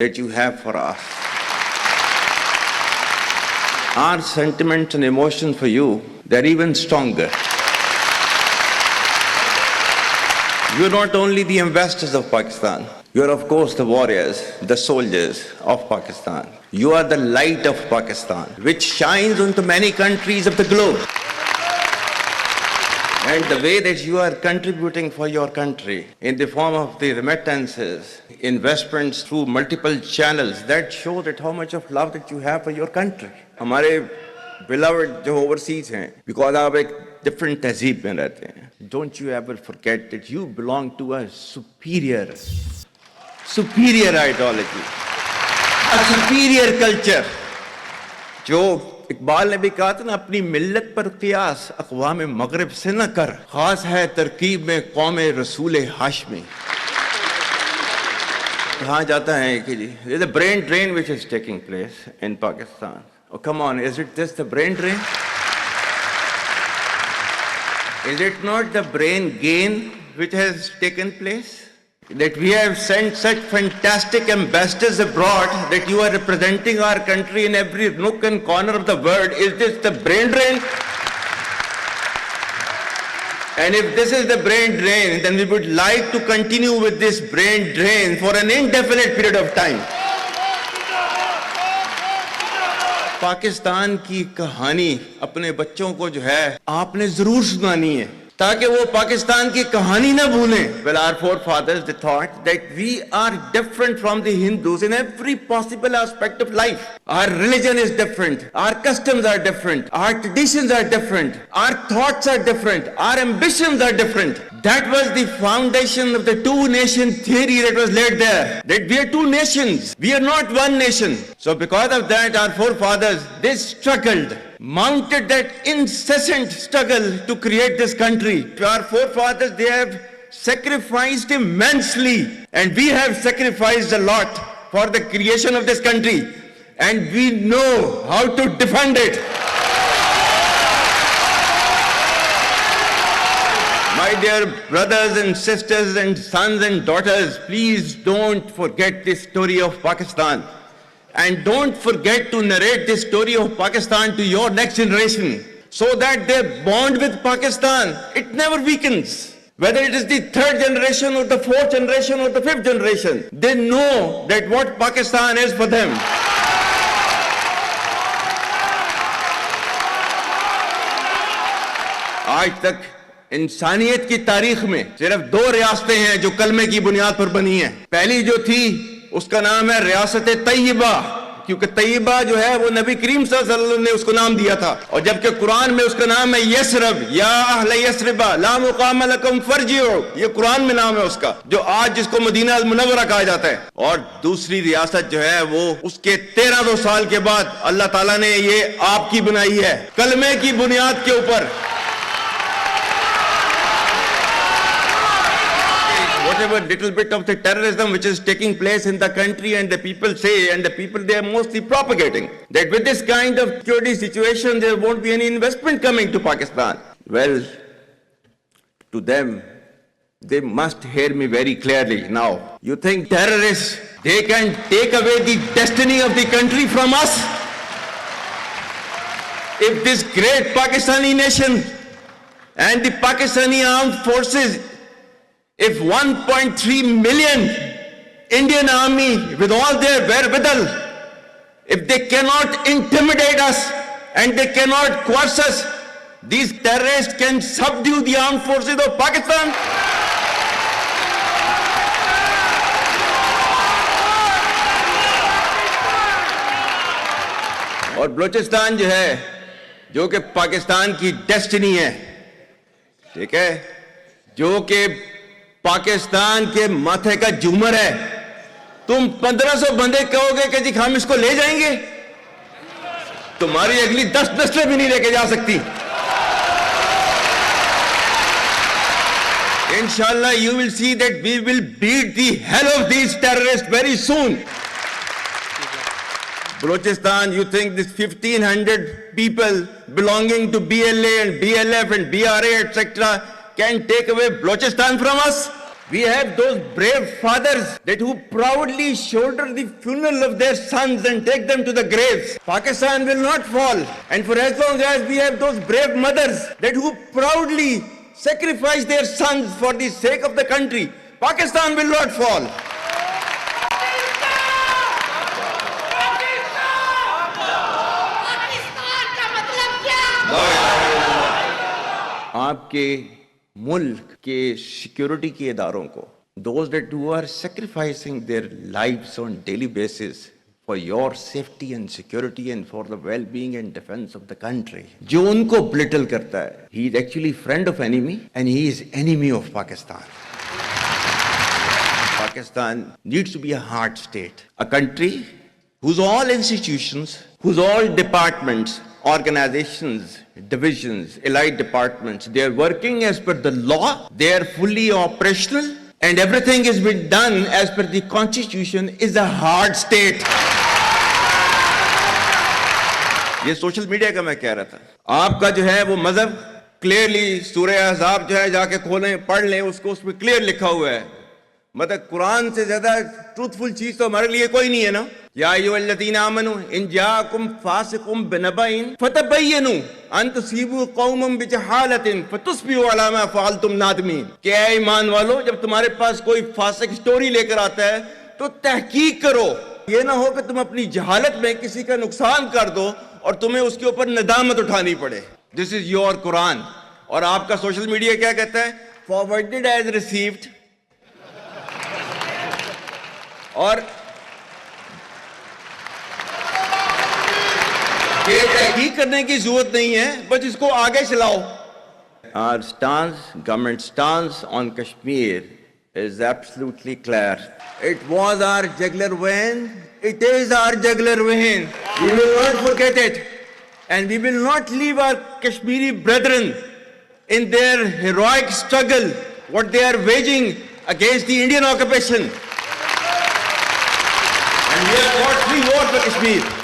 that you have for us. Our sentiments and emotions for you, they're even stronger. You're not only the ambassadors of Pakistan, you're of course the warriors, the soldiers of Pakistan. You are the light of Pakistan, which shines onto many countries of the globe. And the way that you are contributing for your country in the form of the remittances, investments through multiple channels, that shows that how much of love that you have for your country. हमारे beloved जो overseas हैं, because आप एक different तहजीब में रहते हैं. Don't you ever forget that you belong to a superior ideology, a superior culture. जो इकबाल ने भी कहा था ना, अपनी मिल्लत पर क़ियास अक़वाम मग़रिब से न कर, ख़ास है तरकीब में क़ौम रसूल हाशमी. कहा जाता है कि जी there's a brain drain which is taking place in Pakistan. Oh come on, is it just the brain drain? Is it not the brain gain which has taken place? That we have sent such fantastic ambassadors abroad that you are representing our country in every nook and corner of the world. Is this the brain drain? And if this is the brain drain, then we would like to continue with this brain drain for an indefinite period of time. Pakistan की कहानी अपने बच्चों को जो है आपने जरूर सुनानी है, ताकि वो पाकिस्तान की कहानी ना भूलें. Well, our forefathers, they thought that we are different from the Hindus in every possible aspect of life. Our religion is different, our customs are different, our traditions are different, our thoughts are different, our ambitions are different. That was the foundation of the two-nation theory that was laid there. That we are two nations, we are not one nation. So because of that, our forefathers, they struggled, mounted that incessant struggle to create this country. Our forefathers, they have sacrificed immensely, and we have sacrificed a lot for the creation of this country, and we know how to defend it. My dear brothers and sisters and sons and daughters, please don't forget this story of Pakistan. And don't forget to narrate this story of Pakistan to your next generation, so that their bond with Pakistan, it never weakens. Whether it is the third generation or the fourth generation or the fifth generation, they know that what Pakistan is for them. आज तक इंसानियत की तारीख में सिर्फ दो रियासतें हैं जो कलमे की बुनियाद पर बनी हैं. पहली जो थी उसका नाम है रियासत तैयबा, क्योंकि तैयबा जो है वो नबी करीम सल्लल्लाहु अलैहि वसल्लम ने उसको नाम दिया था. और जबकि कुरान में उसका नाम है यसरब, या अहले यसरबा ला मुकाम लकुम फरजिउ, ये कुरान में नाम है उसका, जो आज जिसको मदीना अल मुनव्वरा कहा जाता है. और दूसरी रियासत जो है वो उसके 1300 साल के बाद अल्लाह ताला ने ये आपकी बनाई है, कलमे की बुनियाद के ऊपर. Whatever little bit of the terrorism which is taking place in the country, and the people say, and the people they are mostly propagating, that with this kind of security situation there won't be any investment coming to Pakistan. Well, to them, they must hear me very clearly now. You think terrorists, they can take away the destiny of the country from us? If this great Pakistani nation and the Pakistani armed forces, if 1.3 million Indian army with all their wherewithal, if they cannot intimidate us and they cannot coerce us, these terrorists can subdue the armed forces of Pakistan. और बलूचिस्तान जो है, जो कि पाकिस्तान की destiny है, ठीक है, जो कि पाकिस्तान के माथे का झूमर है, तुम 1500 बंदे कहोगे कि जी हम इसको ले जाएंगे, तुम्हारी अगली 10 नस्लें भी नहीं लेके जा सकती. Inshallah, you will see that we will beat the hell of these terrorists very soon. Balochistan, you think this 1500 people belonging to BLA and BLF and BRA, etc., can take away Balochistan from us? We have those brave fathers that who proudly shoulder the funeral of their sons and take them to the graves. Pakistan will not fall. And for as long as we have those brave mothers that who proudly sacrifice their sons for the sake of the country, Pakistan will not fall. आपके मुल्क के security के इदारों को, those that who are sacrificing their lives on daily basis for your safety and security and for the well-being and defense of the country, जो उनको belittle करता है, he is actually friend of enemy and he is enemy of Pakistan. Pakistan needs to be a hard state, a country whose all institutions, whose all departments, organizations, divisions, allied departments, they are working as per the law, they are fully operational, and everything is being done as per the constitution, is a hard state. ये social media का मैं कह रहा था, आपका जो है वो मजहब क्लियरली सूरह अहज़ाब जो है जाके खोलें पढ़ लें उसको, उसमें क्लियर लिखा हुआ है, मतलब कुरान से ज्यादा ट्रूथफुल चीज तो हमारे लिए कोई नहीं है ना। या अय्युहल्लज़ीना आमनू इन जाअकुम फासिकुम बिनबइन फतबय्यनु अन तुसीबू कौमम बिजहालतिन फतुस्बिहू अला मा फअलतुम नादिमीन। क्या ईमान वालो, जब तुम्हारे पास कोई फासिक स्टोरी लेकर आता है तो तहकीक करो, ये ना हो कि तुम अपनी जहालत में किसी का नुकसान कर दो और तुम्हें उसके ऊपर नदामत उठानी पड़े। This is your Quran. और आपका सोशल मीडिया क्या कहता है? Forwarded as received. और ये तहकीक करने की जरूरत नहीं है, बस इसको आगे चलाओ। Our stance, government stance on Kashmir is absolutely clear. It was our jugular vein. It is our jugular vein. We will not forget it, and we will not leave our Kashmiri brethren in their heroic struggle, what they are waging against the Indian occupation. And we have got free war for Kashmir.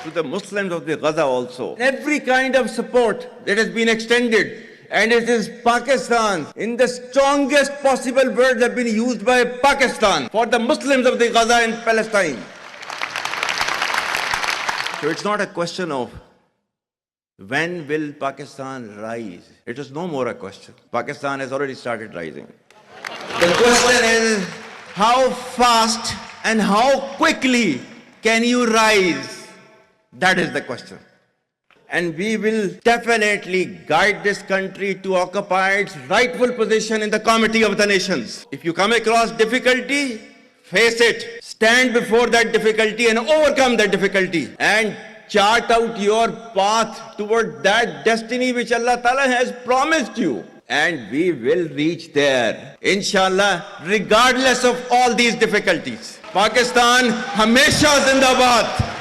To the Muslims of the Gaza also, every kind of support that has been extended, and it is Pakistan, in the strongest possible words have been used by Pakistan for the Muslims of the Gaza and Palestine. So it's not a question of when will Pakistan rise. It is no more a question. Pakistan has already started rising. The question is how fast and how quickly can you rise? That is the question. And we will definitely guide this country to occupy its rightful position in the comity of the nations. If you come across difficulty, face it. Stand before that difficulty and overcome that difficulty. And chart out your path toward that destiny which Allah Ta'ala has promised you. And we will reach there, inshallah, regardless of all these difficulties. Pakistan, Hamesha Zindabad.